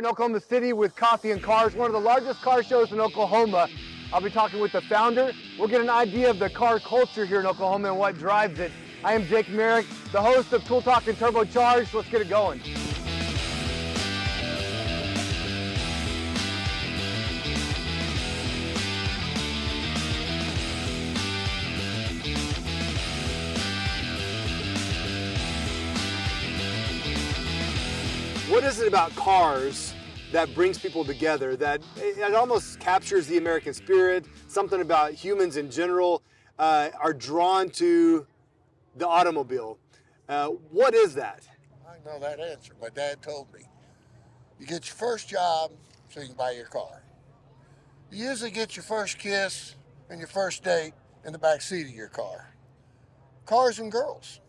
Oklahoma City with Coffee and Cars, one of the largest car shows in Oklahoma. I'll be talking with the founder. We'll get an idea of the car culture here in Oklahoma and what drives it. I am Jake Merrick, the host of Tool Talk and Turbocharged. Let's get it going. What is it about cars that brings people together, that it almost captures the American spirit, something about humans in general are drawn to the automobile? What is that? I know that answer. My dad told me. You get your first job so you can buy your car. You usually get your first kiss and your first date in the back seat of your car. Cars and girls.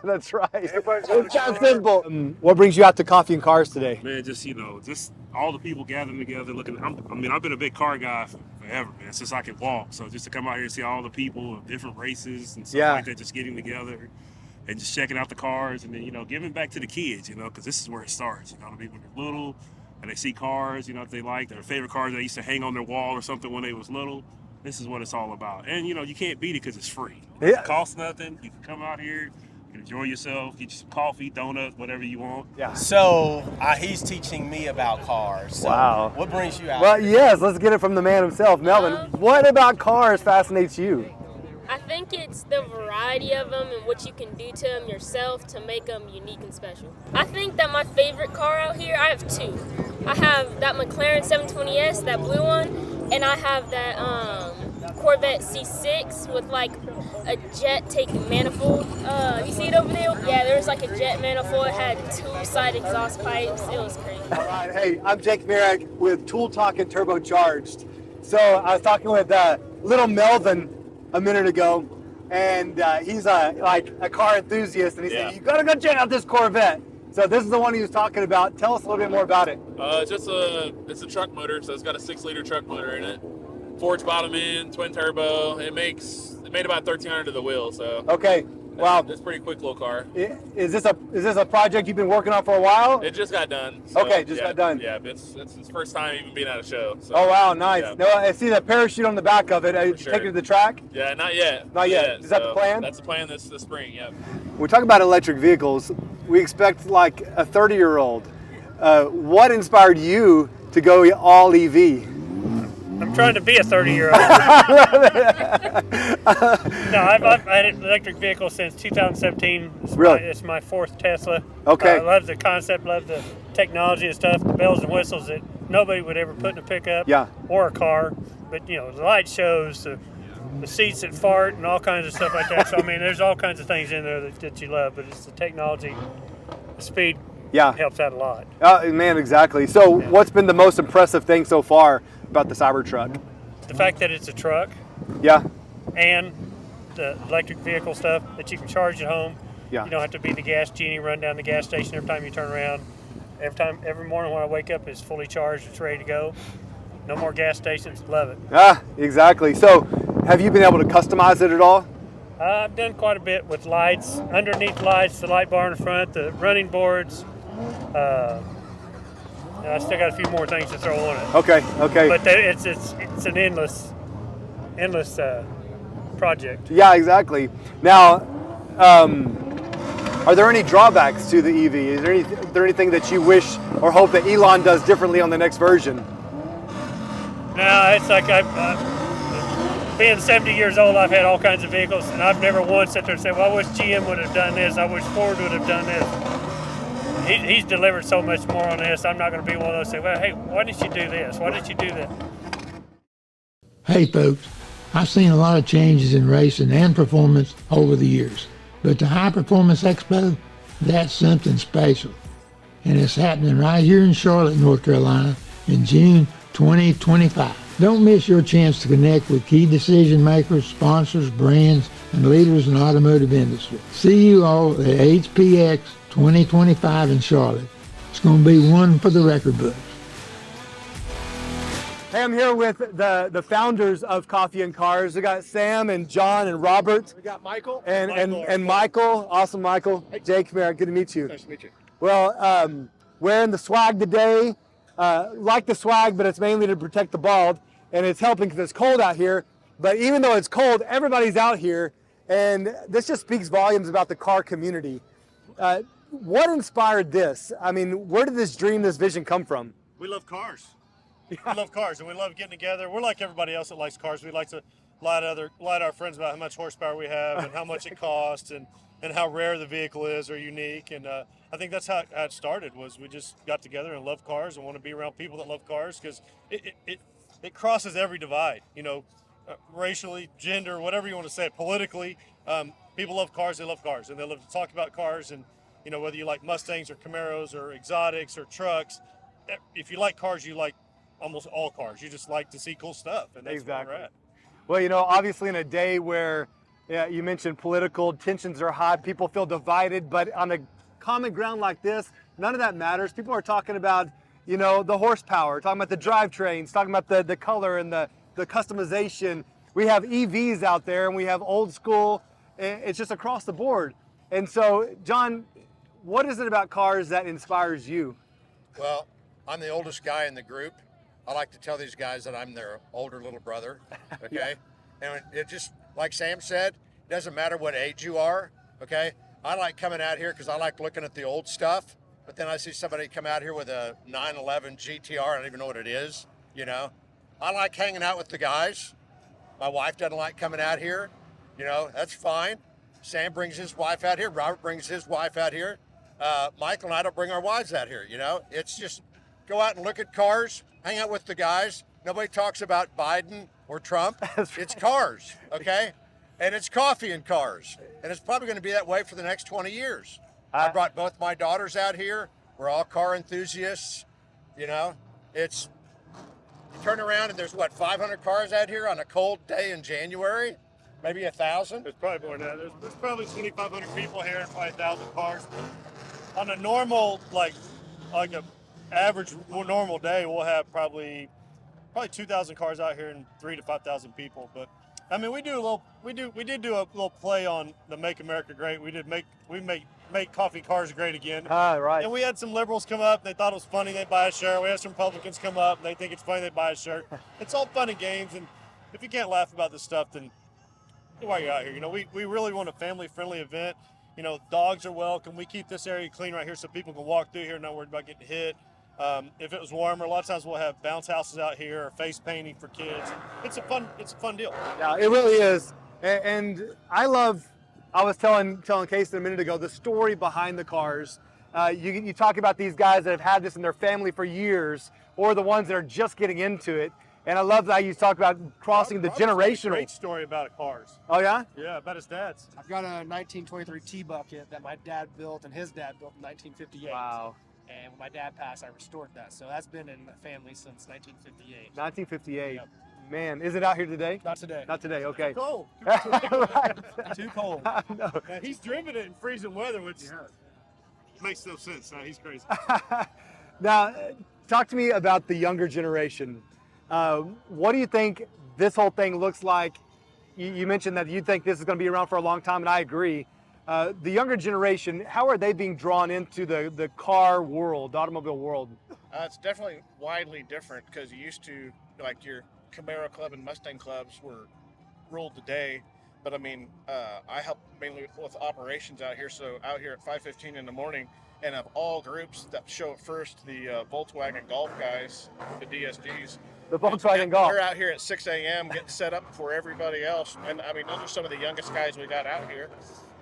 That's right. It sounds simple. What brings you out to Coffee and Cars today? Man, just all the people gathering together, looking. I've been a big car guy forever, man, since I could walk. So just to come out here and see all the people of different races and stuff like that, just getting together and just checking out the cars, and then giving back to the kids, because this is where it starts. When they're little and they see cars, if they like their favorite cars they used to hang on their wall or something when they was little. This is what it's all about. And, you can't beat it because it's free. It costs nothing. You can come out here, you can enjoy yourself, get you some coffee, donuts, whatever you want. Yeah. So he's teaching me about cars. So wow. What brings you out? Well, yes, let's get it from the man himself. Melvin, what about cars fascinates you? I think it's the variety of them and what you can do to them yourself to make them unique and special. I think that my favorite car out here, I have two. I have that McLaren 720S, that blue one, and I have that Corvette C6 with like a jet taking manifold. You see it over there? Yeah, there was like a jet manifold. It had two-side exhaust pipes. It was crazy. All right, hey, I'm Jake Merrick with Tool Talk and Turbocharged. So I was talking with little Melvin a minute ago, and he's like a car enthusiast, and he said, you gotta go check out this Corvette. So this is the one he was talking about. Tell us a little bit more about it. It's a truck motor, so it's got a 6-liter truck motor in it. Forged bottom end, twin turbo. It made about 1,300 to the wheel. So okay, wow, it's a pretty quick little car. Is this a project you've been working on for a while? It just got done. So, okay, got done. Yeah, it's his first time even being at a show. So, oh wow, nice. Yeah. No, I see the parachute on the back of it. Are you taking it to the track? Yeah, not yet. Not yet. Is that the plan? That's the plan this spring. Yep. When we talk about electric vehicles, we expect like a 30-year-old. What inspired you to go all EV? I'm trying to be a 30-year-old. No, I've had an electric vehicle since 2017. It's my fourth Tesla. Okay. I love the concept, love the technology and stuff, the bells and whistles that nobody would ever put in a pickup or a car. But, the light shows, the seats that fart and all kinds of stuff like that. So, there's all kinds of things in there that you love, but it's the technology, the speed helps out a lot. Man, exactly. So what's been the most impressive thing so far about the Cybertruck? The fact that it's a truck. Yeah. And the electric vehicle stuff that you can charge at home. Yeah. You don't have to be the gas genie, run down the gas station every time you turn around. Every morning when I wake up, it's fully charged, it's ready to go. No more gas stations, love it. Exactly. So have you been able to customize it at all? I've done quite a bit with lights, underneath lights, the light bar in the front, the running boards. I still got a few more things to throw on it. Okay. But it's an endless project. Yeah, exactly. Now, are there any drawbacks to the EV? Is there anything that you wish or hope that Elon does differently on the next version? No, it's like being 70 years old, I've had all kinds of vehicles, and I've never once sat there and said, well, I wish GM would have done this. I wish Ford would have done this. He's delivered so much more on this. I'm not going to be one of those say, well, hey, why didn't you do this? Why didn't you do that? Hey, folks, I've seen a lot of changes in racing and performance over the years. But the High Performance Expo, that's something special. And it's happening right here in Charlotte, North Carolina in June 2025. Don't miss your chance to connect with key decision makers, sponsors, brands, and leaders in the automotive industry. See you all at HPX 2025 in Charlotte. It's going to be one for the record books. Hey, I'm here with the founders of Coffee and Cars. We got Sam and John and Robert. We got Michael. And Michael. Awesome, Michael. Hey. Jake Merrick, good to meet you. Nice to meet you. Well, wearing the swag today. Like the swag, but it's mainly to protect the bald, and it's helping because it's cold out here. But even though it's cold, everybody's out here, and this just speaks volumes about the car community. What inspired this? I mean, where did this dream, this vision come from? We love cars. We love cars, and we love getting together. We're like everybody else that likes cars. We like to lie to our friends about how much horsepower we have and how much it costs and how rare the vehicle is or unique. And I think that's how it started, was we just got together and love cars and want to be around people that love cars, because it crosses every divide, racially, gender, whatever you want to say it, politically. People love cars, they love cars, and they love to talk about cars. And, whether you like Mustangs or Camaros or exotics or trucks, if you like cars, you like almost all cars. You just like to see cool stuff, and that's Exactly. where we're at. Well, obviously in a day where you mentioned political tensions are high, people feel divided, but on a common ground like this, none of that matters. People are talking about, the horsepower, talking about the drivetrains, talking about the color and the customization. We have EVs out there, and we have old school. It's just across the board. And so, John, what is it about cars that inspires you? Well, I'm the oldest guy in the group. I like to tell these guys that I'm their older little brother, okay? Yeah. And it just, like Sam said, it doesn't matter what age you are, okay? I like coming out here because I like looking at the old stuff, but then I see somebody come out here with a 911 GTR, I don't even know what it is, I like hanging out with the guys. My wife doesn't like coming out here, that's fine. Sam brings his wife out here, Robert brings his wife out here. Michael and I don't bring our wives out here, It's just go out and look at cars, hang out with the guys. Nobody talks about Biden or Trump. Right. It's cars, okay? And it's coffee and cars. And it's probably going to be that way for the next 20 years. I brought both my daughters out here. We're all car enthusiasts, It's, you turn around and there's 500 cars out here on a cold day in January? Maybe 1,000? There's probably more than that. There's probably 2,500 people here and probably 1,000 cars. On a normal, like a average normal day, we'll have probably 2,000 cars out here and 3,000 to 5,000 people. But I mean, we did do a little play on the Make America Great. We make coffee cars great again. Right. And we had some liberals come up. They thought it was funny. They buy a shirt. We had some Republicans come up. And they think it's funny. They buy a shirt. It's all fun and games. And if you can't laugh about this stuff, then why you're out here? We really want a family-friendly event. Dogs are welcome. We keep this area clean right here so people can walk through here and not worried about getting hit. If it was warmer, a lot of times we'll have bounce houses out here or face painting for kids. It's a fun deal. Yeah, it really is. And I was telling Casey a minute ago, the story behind the cars. You talk about these guys that have had this in their family for years, or the ones that are just getting into it. And I love how you talk about crossing the generational. Great story about cars. Oh yeah? Yeah, about his dad's. I've got a 1923 T-Bucket that my dad built and his dad built in 1958. Wow. And when my dad passed, I restored that. So that's been in the family since 1958. 1958. Yep. Man, is it out here today? Not today. Not today, okay. Too cold. Right. Too cold. No. Yeah, he's driven it in freezing weather, which makes no sense. He's crazy. Now, talk to me about the younger generation. What do you think this whole thing looks like? You mentioned that you think this is going to be around for a long time, and I agree. The younger generation, how are they being drawn into the car world, the automobile world? It's definitely widely different, because you used to, like, your Camaro club and Mustang clubs ruled the day. But I mean, I help mainly with operations out here. So out here at 5:15 in the morning, and of all groups that show up first, the Volkswagen Golf guys, the DSGs. The Volkswagen Golf. We're out here at 6 a.m. getting set up for everybody else. And I mean, those are some of the youngest guys we got out here.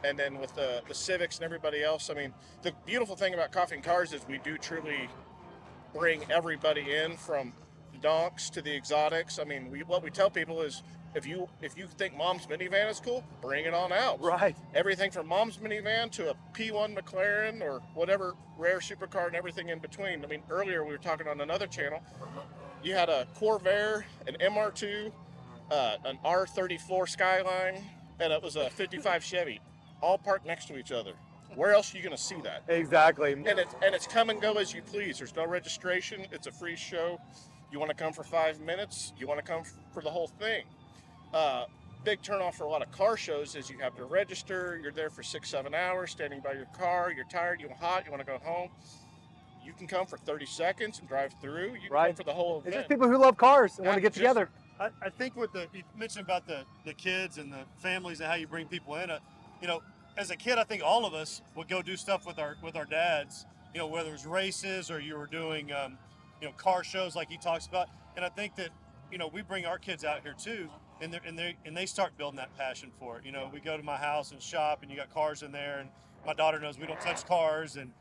And then with the Civics and everybody else, I mean, the beautiful thing about Coffee and Cars is we do truly bring everybody in, from the donks to the exotics. I mean, what we tell people is, if you think Mom's minivan is cool, bring it on out. Right. Everything from Mom's minivan to a P1 McLaren or whatever rare supercar and everything in between. I mean, earlier we were talking on another channel. You had a Corvair, an MR2, an R34 Skyline, and it was a 55 Chevy, all parked next to each other. Where else are you going to see that? Exactly. And it's come and go as you please. There's no registration. It's a free show. You want to come for 5 minutes? You want to come for the whole thing? Big turnoff for a lot of car shows is you have to register. You're there for 6-7 hours, standing by your car. You're tired. You're hot. You want to go home. you can come for 30 seconds and drive through. You can Right. come for the whole It's event. just people who love cars and want to get together. I think with you mentioned about the kids and the families and how you bring people in. You know, as a kid, I think all of us would go do stuff with our dads. You know, whether it was races or you were doing car shows like he talks about. And I think that we bring our kids out here too, and they start building that passion for it. You know, we go to my house and shop, and you got cars in there, and my daughter knows we don't touch cars, and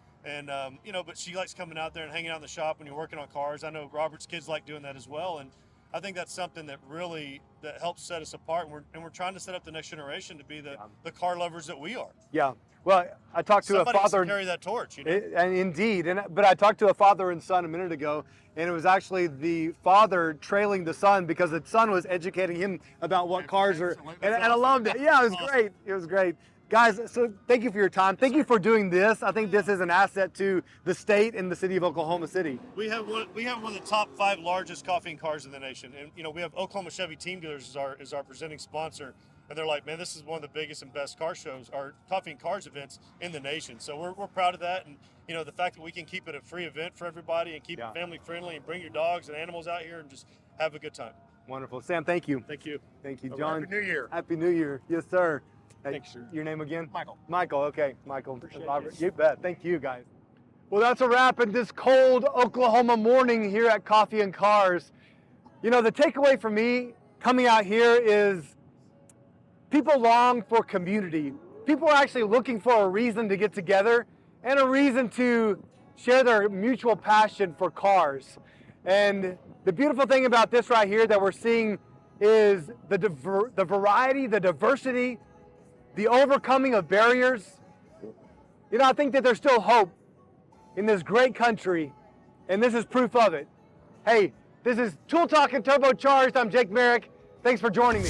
but she likes coming out there and hanging out in the shop when you're working on cars. I know Robert's kids like doing that as well, and I think that's something that helps set us apart, and we're trying to set up the next generation to be the car lovers that we are. Yeah. Well, I talked to Somebody a father. has to carry that torch, And indeed, but I talked to a father and son a minute ago, and it was actually the father trailing the son because the son was educating him about what cars are, and I loved it. Yeah, it was great. It was great. Guys, so thank you for your time. Thank you for doing this. I think this is an asset to the state and the city of Oklahoma City. We have one of the top 5 largest coffee and cars in the nation, and we have Oklahoma Chevy Team Dealers as our presenting sponsor, and they're like, man, this is one of the biggest and best car shows, or coffee and cars events in the nation. So we're proud of that, and the fact that we can keep it a free event for everybody and keep it family friendly and bring your dogs and animals out here and just have a good time. Wonderful, Sam. Thank you. Thank you. Thank you, John. Happy New Year. Happy New Year. Yes, sir. Thanks, sir. Your name again? Michael. Michael, okay. Michael. Appreciate Robert. it. You bet. Thank you, guys. Well, that's a wrap in this cold Oklahoma morning here at Coffee and Cars. The takeaway for me coming out here is people long for community. People are actually looking for a reason to get together and a reason to share their mutual passion for cars. And the beautiful thing about this right here that we're seeing is the variety, the diversity, the overcoming of barriers. I think that there's still hope in this great country, and this is proof of it. Hey, this is Tool Talk and Turbocharged. I'm Jake Merrick. Thanks for joining me.